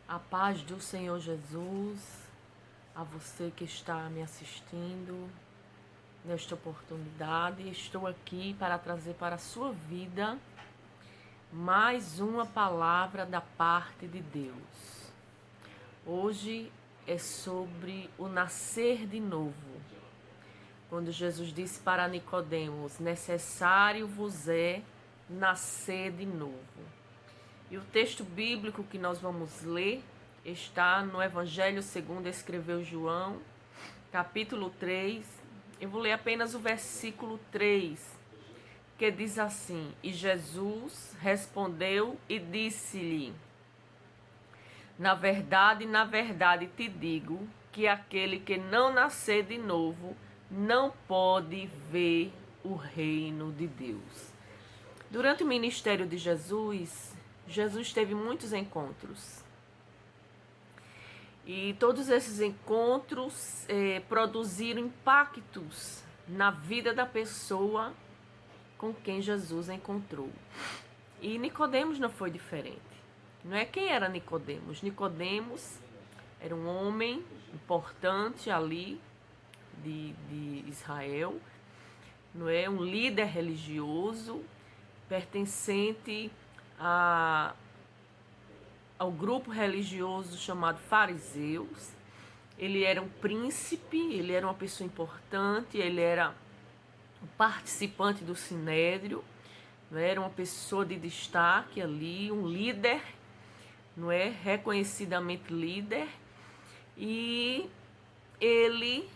A paz do Senhor Jesus, a você que está me assistindo nesta oportunidade. Estou aqui para trazer para a sua vida mais uma palavra da parte de Deus. Hoje é sobre o nascer de novo. Quando Jesus disse para Nicodemos: necessário vos é nascer de novo. E o texto bíblico que nós vamos ler está no Evangelho segundo escreveu João, capítulo 3. Eu vou ler apenas o versículo 3, que diz assim: E Jesus respondeu e disse-lhe: na verdade te digo que aquele que não nascer de novo não pode ver o reino de Deus. Durante o ministério de Jesus teve muitos encontros. E todos esses encontros produziram impactos na vida da pessoa com quem Jesus encontrou. E Nicodemos não foi diferente. Não é? Quem era Nicodemos? Nicodemos era um homem importante ali de Israel, não é? Um líder religioso pertencente ao grupo religioso chamado fariseus. Ele era um príncipe, ele era uma pessoa importante, ele era um participante do sinédrio, não é? Era uma pessoa de destaque ali, um líder, não é? Reconhecidamente líder. E ele,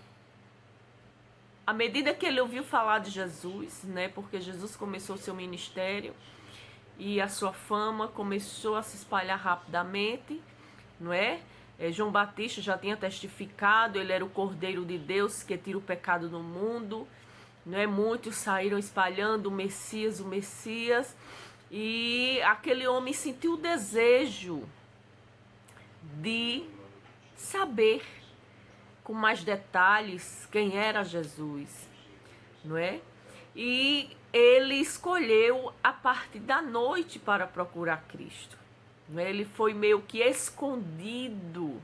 à medida que ele ouviu falar de Jesus, né? Porque Jesus começou seu ministério e a sua fama começou a se espalhar rapidamente, não é? João Batista já tinha testificado, ele era o Cordeiro de Deus que tira o pecado do mundo, não é? Muitos saíram espalhando o Messias, e aquele homem sentiu o desejo de saber com mais detalhes quem era Jesus, não é? E ele escolheu a parte da noite para procurar Cristo, não é? Ele foi meio que escondido,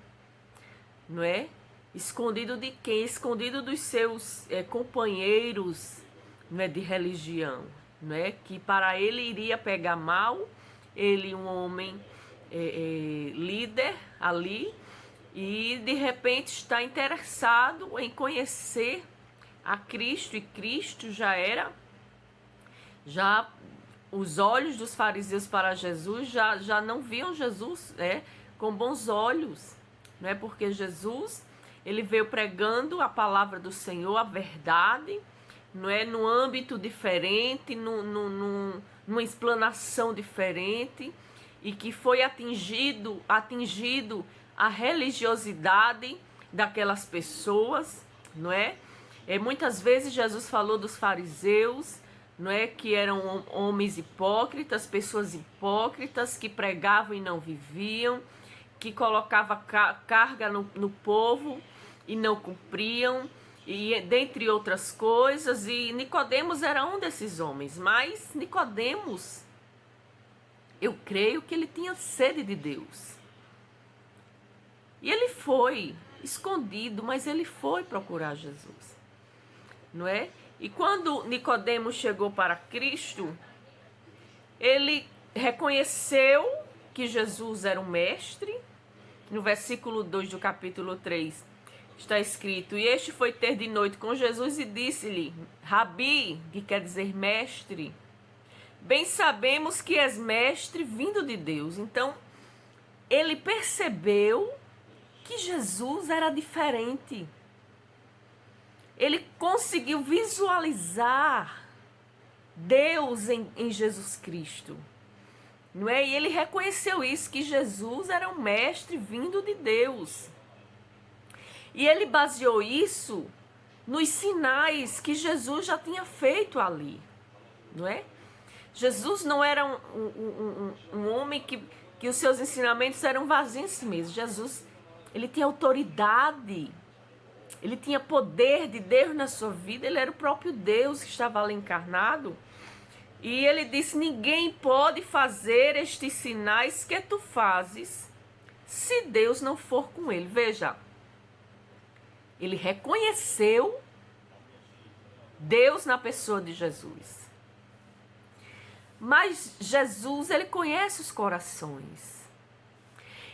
não é? Escondido de quem? Escondido dos seus companheiros, não é? De religião, não é? Que para ele iria pegar mal, ele um homem líder ali, e de repente está interessado em conhecer a Cristo, e Cristo já os olhos dos fariseus para Jesus já não viam Jesus com bons olhos, não é? Porque Jesus, ele veio pregando a palavra do Senhor, a verdade, não é? Num âmbito diferente, numa explanação diferente, e que foi atingido a religiosidade daquelas pessoas, não é? Muitas vezes Jesus falou dos fariseus, não é? Que eram homens hipócritas, pessoas hipócritas, que pregavam e não viviam, que colocavam carga no povo e não cumpriam, e dentre outras coisas. E Nicodemos era um desses homens, mas Nicodemos, eu creio que ele tinha sede de Deus. E ele foi escondido, mas ele foi procurar Jesus, não é? E quando Nicodemos chegou para Cristo, ele reconheceu que Jesus era um mestre. No versículo 2 do capítulo 3 está escrito: e este foi ter de noite com Jesus e disse-lhe: Rabi, que quer dizer mestre, bem sabemos que és mestre vindo de Deus. Então, ele percebeu que Jesus era diferente. Ele conseguiu visualizar Deus em Jesus Cristo, não é? E ele reconheceu isso, que Jesus era um mestre vindo de Deus. E ele baseou isso nos sinais que Jesus já tinha feito ali, não é? Jesus não era um homem que os seus ensinamentos eram vazios em si mesmo. Jesus, ele tinha autoridade, ele tinha poder de Deus na sua vida, ele era o próprio Deus que estava ali encarnado. E ele disse: ninguém pode fazer estes sinais que tu fazes se Deus não for com ele. Veja, ele reconheceu Deus na pessoa de Jesus. Mas Jesus, ele conhece os corações.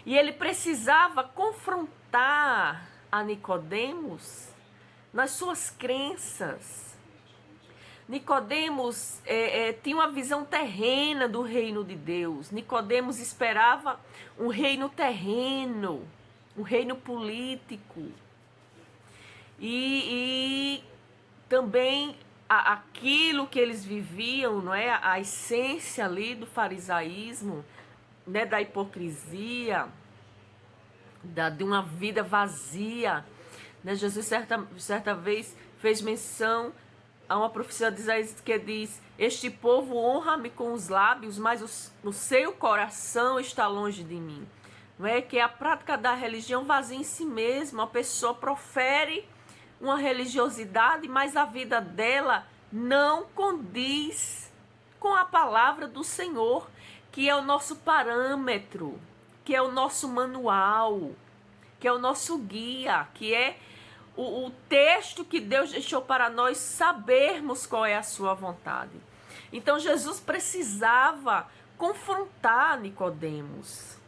E ele precisava confrontar a Nicodemos nas suas crenças. Nicodemos tinha uma visão terrena do reino de Deus. Nicodemos esperava um reino terreno, um reino político. E também aquilo que eles viviam, não é? A essência ali do farisaísmo, né? Da hipocrisia, de uma vida vazia. Né? Jesus certa vez fez menção a uma profecia de Isaías que diz: este povo honra-me com os lábios, mas o seu coração está longe de mim. Não é? Que é a prática da religião vazia em si mesma. A pessoa profere uma religiosidade, mas a vida dela não condiz com a palavra do Senhor, que é o nosso parâmetro, que é o nosso manual, que é o nosso guia, que é o texto que Deus deixou para nós sabermos qual é a sua vontade. Então Jesus precisava confrontar Nicodemos.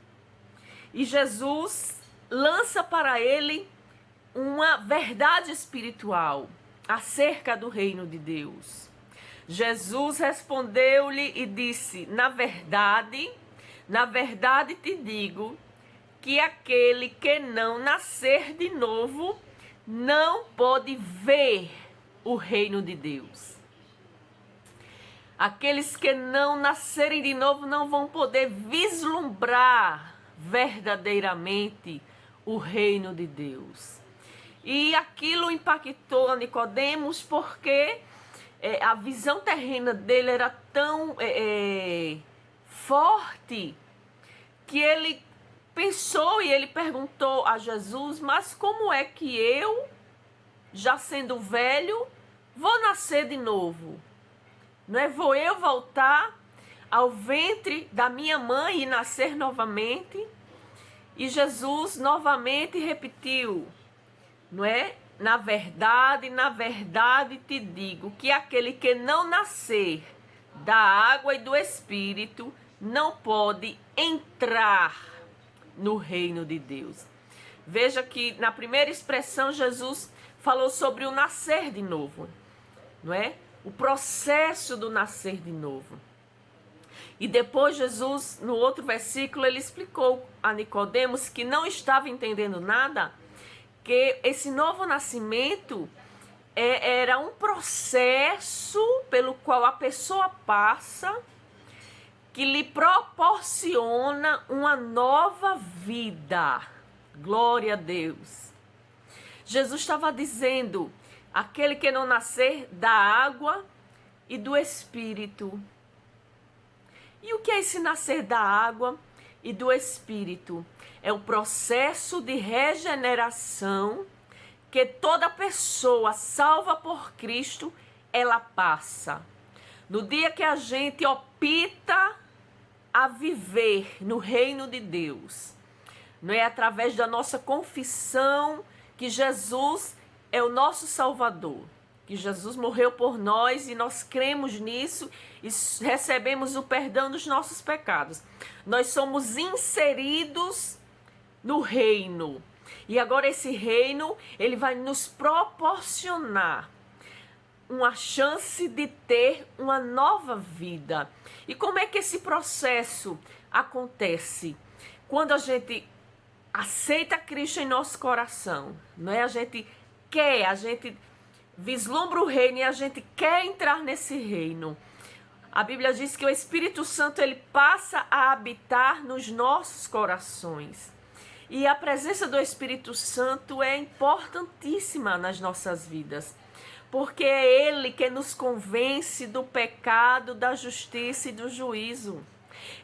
E Jesus lança para ele uma verdade espiritual acerca do reino de Deus. Jesus respondeu-lhe e disse: na verdade te digo que aquele que não nascer de novo não pode ver o reino de Deus. Aqueles que não nascerem de novo não vão poder vislumbrar verdadeiramente o reino de Deus. E aquilo impactou a Nicodemos porque a visão terrena dele era tão forte que ele pensou e ele perguntou a Jesus: mas como é que eu, já sendo velho, vou nascer de novo? Não é? Vou eu voltar ao ventre da minha mãe e nascer novamente? E Jesus novamente repetiu, não é? Na verdade te digo que aquele que não nascer da água e do Espírito não pode entrar no reino de Deus. Veja que na primeira expressão Jesus falou sobre o nascer de novo, não é? O processo do nascer de novo. E depois Jesus, no outro versículo, ele explicou a Nicodemos, que não estava entendendo nada, que esse novo nascimento era um processo pelo qual a pessoa passa, que lhe proporciona uma nova vida. Glória a Deus. Jesus estava dizendo: aquele que não nascer da água e do Espírito. E o que é esse nascer da água e do Espírito? É o processo de regeneração que toda pessoa salva por Cristo, ela passa. No dia que a gente opta a viver no reino de Deus, não é através da nossa confissão que Jesus é o nosso Salvador, que Jesus morreu por nós e nós cremos nisso e recebemos o perdão dos nossos pecados. Nós somos inseridos no reino. E agora esse reino, ele vai nos proporcionar uma chance de ter uma nova vida. E como é que esse processo acontece? Quando a gente aceita Cristo em nosso coração, não é? A gente vislumbra o reino e a gente quer entrar nesse reino. A Bíblia diz que o Espírito Santo, ele passa a habitar nos nossos corações. E a presença do Espírito Santo é importantíssima nas nossas vidas, porque é Ele que nos convence do pecado, da justiça e do juízo.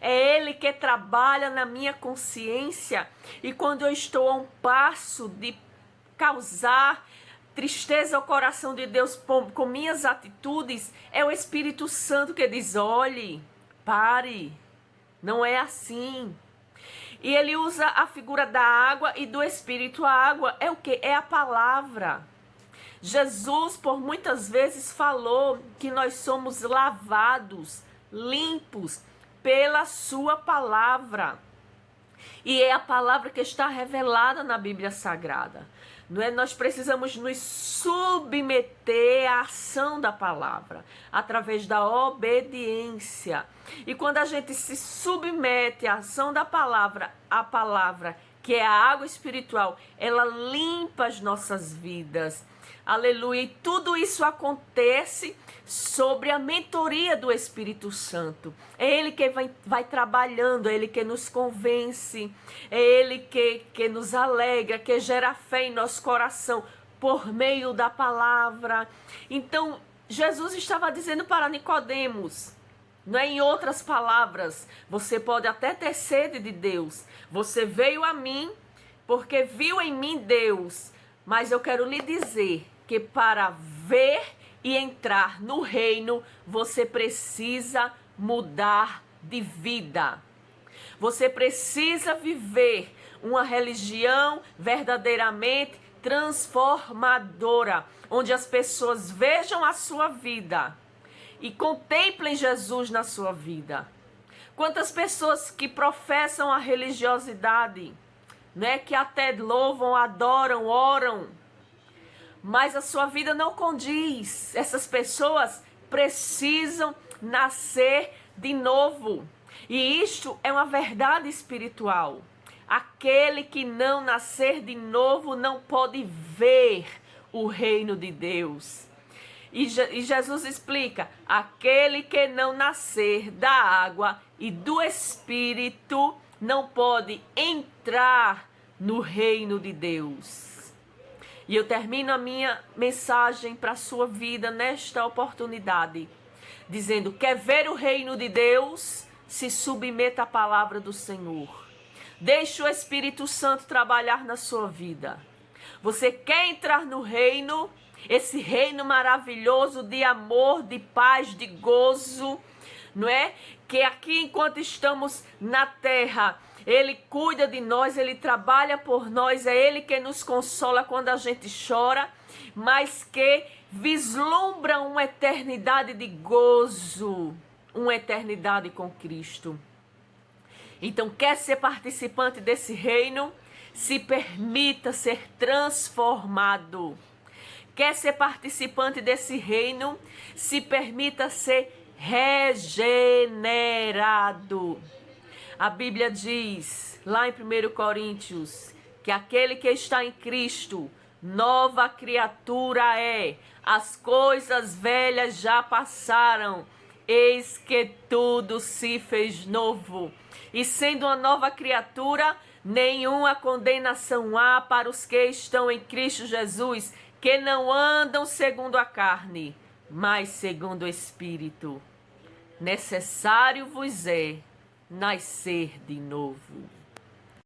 É Ele que trabalha na minha consciência, e quando eu estou a um passo de causar tristeza ao coração de Deus com minhas atitudes, é o Espírito Santo que diz: olhe, pare, não é assim. E ele usa a figura da água e do Espírito. A água é o quê? É a palavra. Jesus, por muitas vezes, falou que nós somos lavados, limpos pela sua palavra. E é a palavra que está revelada na Bíblia Sagrada. Não é? Nós precisamos nos submeter à ação da palavra, através da obediência. E quando a gente se submete à ação da palavra, a palavra, que é a água espiritual, ela limpa as nossas vidas. Aleluia. E tudo isso acontece sobre a mentoria do Espírito Santo. É Ele que vai trabalhando, é Ele que nos convence, é Ele que nos alegra, que gera fé em nosso coração por meio da palavra. Então, Jesus estava dizendo para Nicodemos, não é? Em outras palavras, você pode até ter sede de Deus. Você veio a mim porque viu em mim Deus. Mas eu quero lhe dizer que para ver e entrar no reino, você precisa mudar de vida. Você precisa viver uma religião verdadeiramente transformadora, onde as pessoas vejam a sua vida e contemplem Jesus na sua vida. Quantas pessoas que professam a religiosidade, né, que até louvam, adoram, oram, mas a sua vida não condiz. Essas pessoas precisam nascer de novo. E isto é uma verdade espiritual. Aquele que não nascer de novo não pode ver o reino de Deus. E Jesus explica, aquele que não nascer da água e do Espírito não pode entrar no reino de Deus. E eu termino a minha mensagem para a sua vida nesta oportunidade, dizendo, quer ver o reino de Deus? Se submeta à palavra do Senhor. Deixe o Espírito Santo trabalhar na sua vida. Você quer entrar no reino? Esse reino maravilhoso de amor, de paz, de gozo, não é? Que aqui, enquanto estamos na terra, Ele cuida de nós, Ele trabalha por nós, é Ele que nos consola quando a gente chora, mas que vislumbra uma eternidade de gozo, uma eternidade com Cristo. Então, quer ser participante desse reino? Se permita ser transformado. Quer ser participante desse reino? Se permita ser regenerado. A Bíblia diz, lá em 1 Coríntios, que aquele que está em Cristo, nova criatura é. As coisas velhas já passaram, eis que tudo se fez novo. E sendo uma nova criatura, nenhuma condenação há para os que estão em Cristo Jesus, que não andam segundo a carne, mas segundo o Espírito. Necessário vos é nascer de novo.